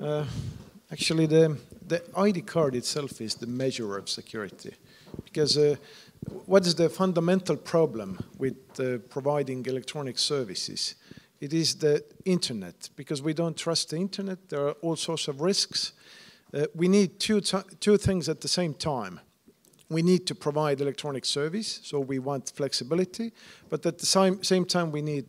Uh, Actually, the ID card itself is the measure of security. Because what is the fundamental problem with providing electronic services? It is the internet. Because we don't trust the internet, there are all sorts of risks. We need two things at the same time. We need to provide electronic service, so we want flexibility, but at the same time we need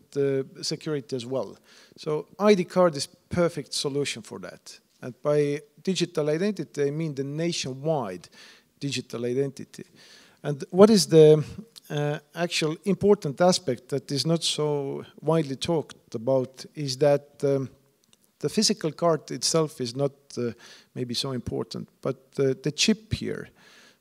security as well. So ID card is perfect solution for that. And by digital identity, I mean the nationwide digital identity. And what is the actual important aspect that is not so widely talked about is that the physical card itself is not maybe so important, but the chip here.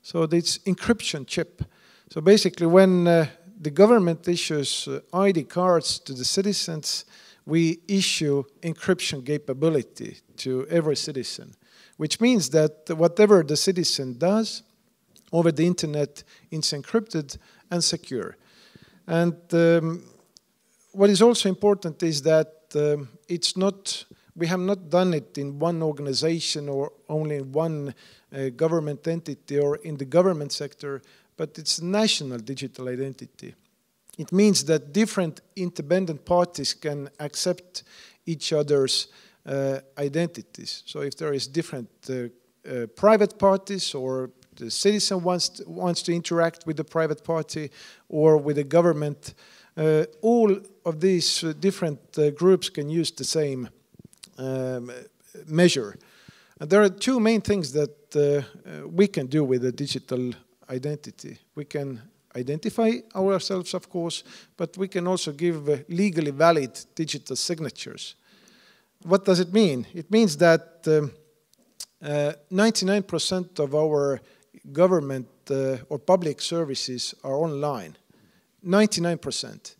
So it's encryption chip. So basically when the government issues ID cards to the citizens, we issue encryption capability to every citizen, which means that whatever the citizen does over the internet is encrypted and secure. And what is also important is that we have not done it in one organization or only in one government entity or in the government sector, but it's national digital identity. It means that different independent parties can accept each other's identities. So if there is different private parties, or the citizen wants to interact with the private party or with the government, all of these different groups can use the same measure. And there are two main things that we can do with the digital identity. We can identify ourselves, of course, but we can also give legally valid digital signatures. What does it mean? It means that 99% of our government or public services are online. 99%.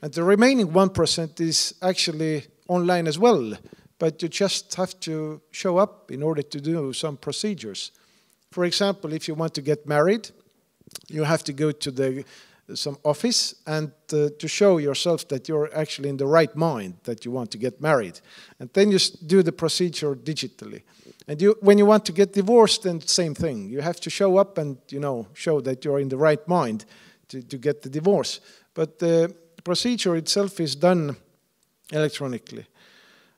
And the remaining 1% is actually online as well, but you just have to show up in order to do some procedures. For example, if you want to get married, you have to go to some office and to show yourself that you're actually in the right mind that you want to get married. And then you do the procedure digitally. And when you want to get divorced, then same thing. You have to show up and show that you're in the right mind to get the divorce. But the procedure itself is done electronically.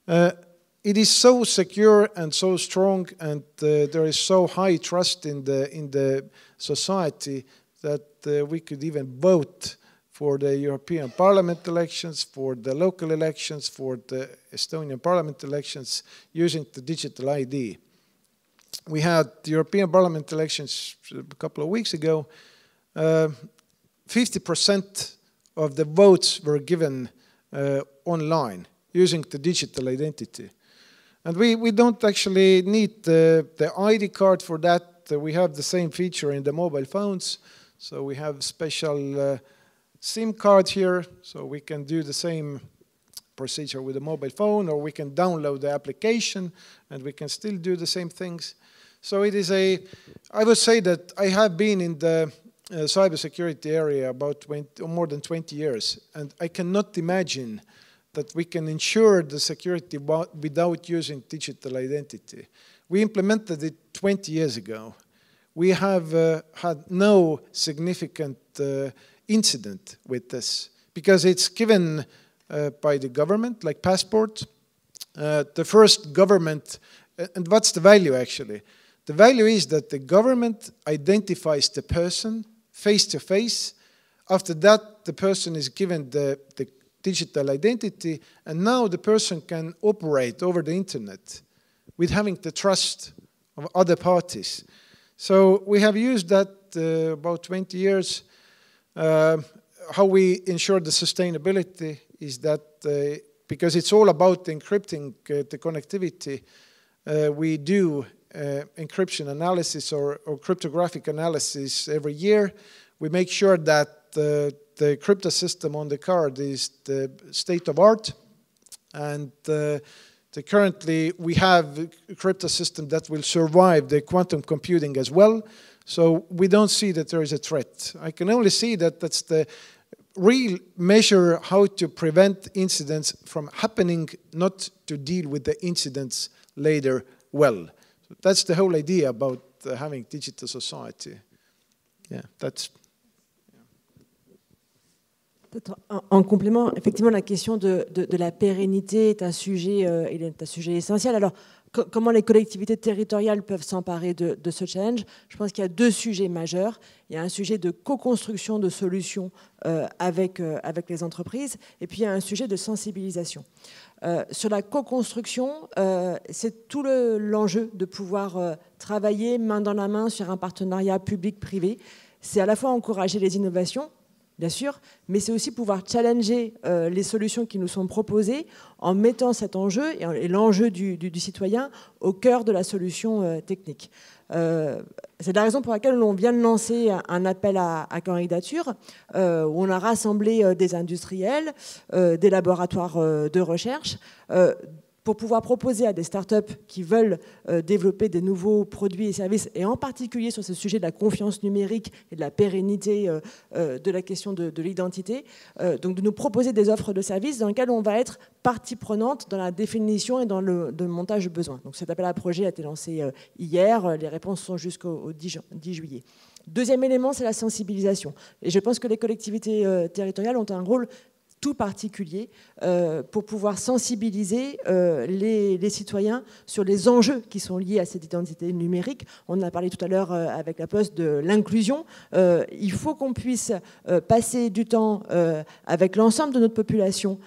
It is so secure and so strong, and there is so high trust in the society that we could even vote for the European Parliament elections, for the local elections, for the Estonian Parliament elections using the digital ID. We had the European Parliament elections a couple of weeks ago. 50% of the votes were given online using the digital identity. And we don't actually need the ID card for that. We have the same feature in the mobile phones. So we have special SIM card here, so we can do the same procedure with a mobile phone, or we can download the application and we can still do the same things. So it is I would say that I have been in the cybersecurity area about more than 20 years, and I cannot imagine that we can ensure the security without using digital identity. We implemented it 20 years ago. We have had no significant incident with this because it's given by the government, like passport. The first government, and what's the value actually? The value is that the government identifies the person face to face. After that, the person is given the digital identity, and now the person can operate over the internet with having the trust of other parties. So we have used that about 20 years. How we ensure the sustainability is that because it's all about encrypting the connectivity, we do encryption analysis or cryptographic analysis every year. We make sure that the crypto system on the card is the state of art, and currently we have a crypto system that will survive the quantum computing as well. So we don't see that there is a threat. I can only see that that's the real measure how to prevent incidents from happening, not to deal with the incidents later well. So that's the whole idea about having digital society. Yeah, that's... En complément, effectivement, la question de la pérennité est un sujet essentiel. Alors, comment les collectivités territoriales peuvent s'emparer de ce challenge? Je pense qu'il y a deux sujets majeurs. Il y a un sujet de co-construction de solutions avec les entreprises, et puis il y a un sujet de sensibilisation. Sur la co-construction, c'est tout l'enjeu de pouvoir travailler main dans la main sur un partenariat public-privé. C'est à la fois encourager les innovations, bien sûr, mais c'est aussi pouvoir challenger les solutions qui nous sont proposées en mettant cet enjeu et l'enjeu du citoyen au cœur de la solution technique. C'est la raison pour laquelle on vient de lancer un appel à candidature où on a rassemblé des industriels, des laboratoires de recherche, pour pouvoir proposer à des startups qui veulent développer des nouveaux produits et services, et en particulier sur ce sujet de la confiance numérique et de la pérennité de la question de l'identité, donc de nous proposer des offres de services dans lesquelles on va être partie prenante dans la définition et dans le montage de besoins. Donc cet appel à projet a été lancé hier, les réponses sont jusqu'au 10 juillet. Deuxième élément, c'est la sensibilisation. Et je pense que les collectivités territoriales ont un rôle tout particulier pour pouvoir sensibiliser les citoyens sur les enjeux qui sont liés à cette identité numérique. On en a parlé tout à l'heure avec la Poste de l'inclusion. Il faut qu'on puisse passer du temps avec l'ensemble de notre population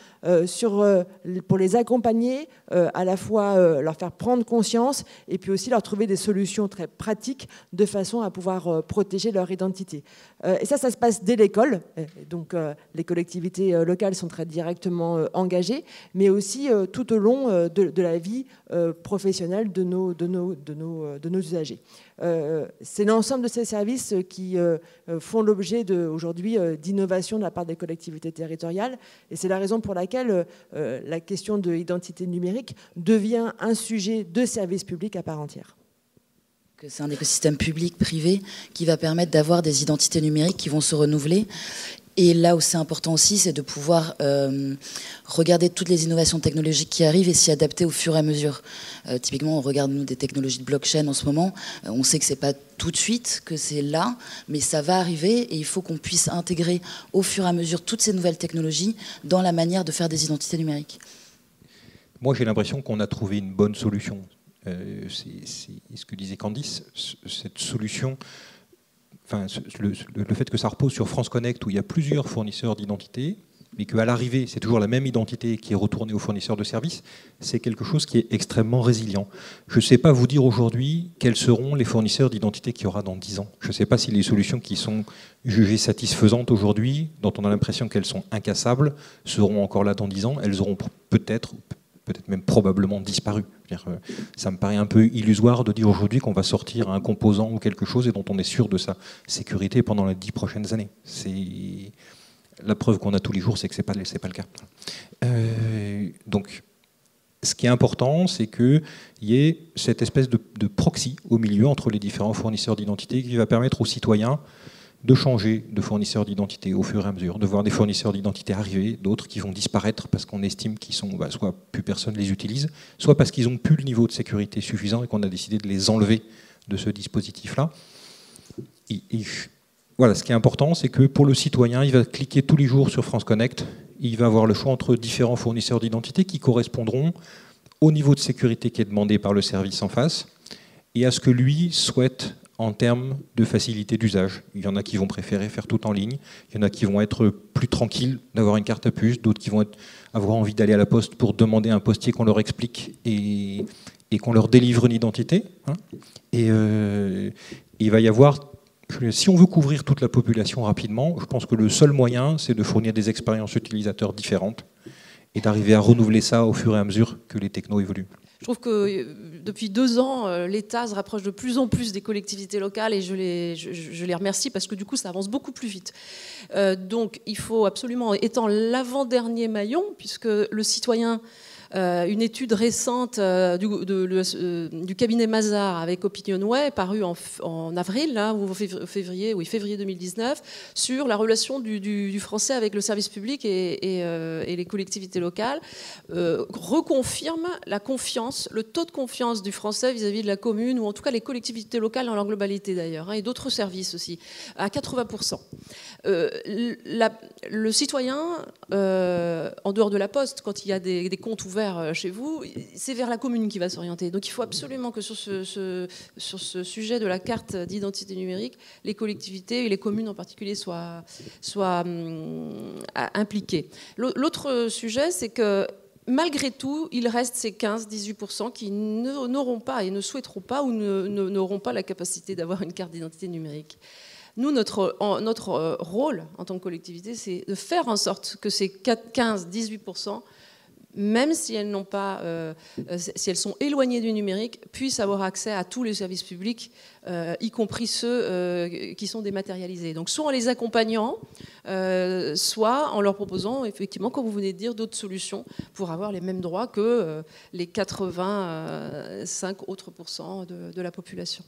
pour les accompagner, à la fois leur faire prendre conscience et puis aussi leur trouver des solutions très pratiques de façon à pouvoir protéger leur identité. Et ça se passe dès l'école. Donc les collectivités locales sont très directement engagées, mais aussi tout au long de la vie professionnelle de nos usagers. C'est l'ensemble de ces services qui font l'objet aujourd'hui d'innovation de la part des collectivités territoriales, et c'est la raison pour laquelle la question de l'identité numérique devient un sujet de service public à part entière. C'est un écosystème public-privé qui va permettre d'avoir des identités numériques qui vont se renouveler. Et là où c'est important aussi, c'est de pouvoir regarder toutes les innovations technologiques qui arrivent et s'y adapter au fur et à mesure. Typiquement, on regarde nous des technologies de blockchain en ce moment. On sait que c'est pas tout de suite, que c'est là, mais ça va arriver et il faut qu'on puisse intégrer au fur et à mesure toutes ces nouvelles technologies dans la manière de faire des identités numériques. Moi, j'ai l'impression qu'on a trouvé une bonne solution. C'est ce que disait Candice, cette solution... Enfin, le fait que ça repose sur France Connect, où il y a plusieurs fournisseurs d'identité, mais qu'à l'arrivée, c'est toujours la même identité qui est retournée aux fournisseurs de services, c'est quelque chose qui est extrêmement résilient. Je ne sais pas vous dire aujourd'hui quels seront les fournisseurs d'identité qu'il y aura dans 10 ans. Je ne sais pas si les solutions qui sont jugées satisfaisantes aujourd'hui, dont on a l'impression qu'elles sont incassables, seront encore là dans 10 ans. Elles auront peut-être même probablement disparu. Ça me paraît un peu illusoire de dire aujourd'hui qu'on va sortir un composant ou quelque chose et dont on est sûr de sa sécurité pendant les 10 prochaines années. La preuve qu'on a tous les jours, c'est que ce n'est pas le cas. Donc, ce qui est important, c'est qu'il y ait cette espèce de proxy au milieu entre les différents fournisseurs d'identité qui va permettre aux citoyens de changer de fournisseur d'identité au fur et à mesure, de voir des fournisseurs d'identité arriver, d'autres qui vont disparaître parce qu'on estime qu'ils sont, soit plus personne les utilise, soit parce qu'ils n'ont plus le niveau de sécurité suffisant et qu'on a décidé de les enlever de ce dispositif-là. Voilà, ce qui est important, c'est que pour le citoyen, il va cliquer tous les jours sur France Connect, il va avoir le choix entre différents fournisseurs d'identité qui correspondront au niveau de sécurité qui est demandé par le service en face et à ce que lui souhaite en termes de facilité d'usage. Il y en a qui vont préférer faire tout en ligne, il y en a qui vont être plus tranquilles d'avoir une carte à puce, d'autres qui vont avoir envie d'aller à la poste pour demander un postier qu'on leur explique et qu'on leur délivre une identité. Et il va y avoir, si on veut couvrir toute la population rapidement, je pense que le seul moyen, c'est de fournir des expériences utilisateurs différentes et d'arriver à renouveler ça au fur et à mesure que les technos évoluent. Je trouve que depuis 2 ans, l'État se rapproche de plus en plus des collectivités locales et je les remercie parce que du coup, ça avance beaucoup plus vite. Donc, il faut absolument, étant l'avant-dernier maillon, puisque le citoyen Une étude récente du cabinet Mazars avec Opinionway, parue en avril, là, ou février 2019, sur la relation du français avec le service public et les collectivités locales, reconfirme la confiance, le taux de confiance du français vis-à-vis de la commune, ou en tout cas les collectivités locales dans leur globalité d'ailleurs, et d'autres services aussi, à 80%. Le citoyen, en dehors de la poste, quand il y a des comptes ouverts chez vous, c'est vers la commune qui va s'orienter. Donc il faut absolument que sur ce sujet de la carte d'identité numérique, les collectivités et les communes en particulier soient impliquées. L'autre sujet, c'est que malgré tout, il reste ces 15-18% qui n'auront pas et ne souhaiteront pas ou n'auront pas la capacité d'avoir une carte d'identité numérique. Nous, notre rôle en tant que collectivité, c'est de faire en sorte que ces 15-18%, même si elles n'ont pas, si elles sont éloignées du numérique, puissent avoir accès à tous les services publics, y compris ceux qui sont dématérialisés. Donc, soit en les accompagnant, soit en leur proposant, effectivement, comme vous venez de dire, d'autres solutions pour avoir les mêmes droits que les 85 autres % de la population.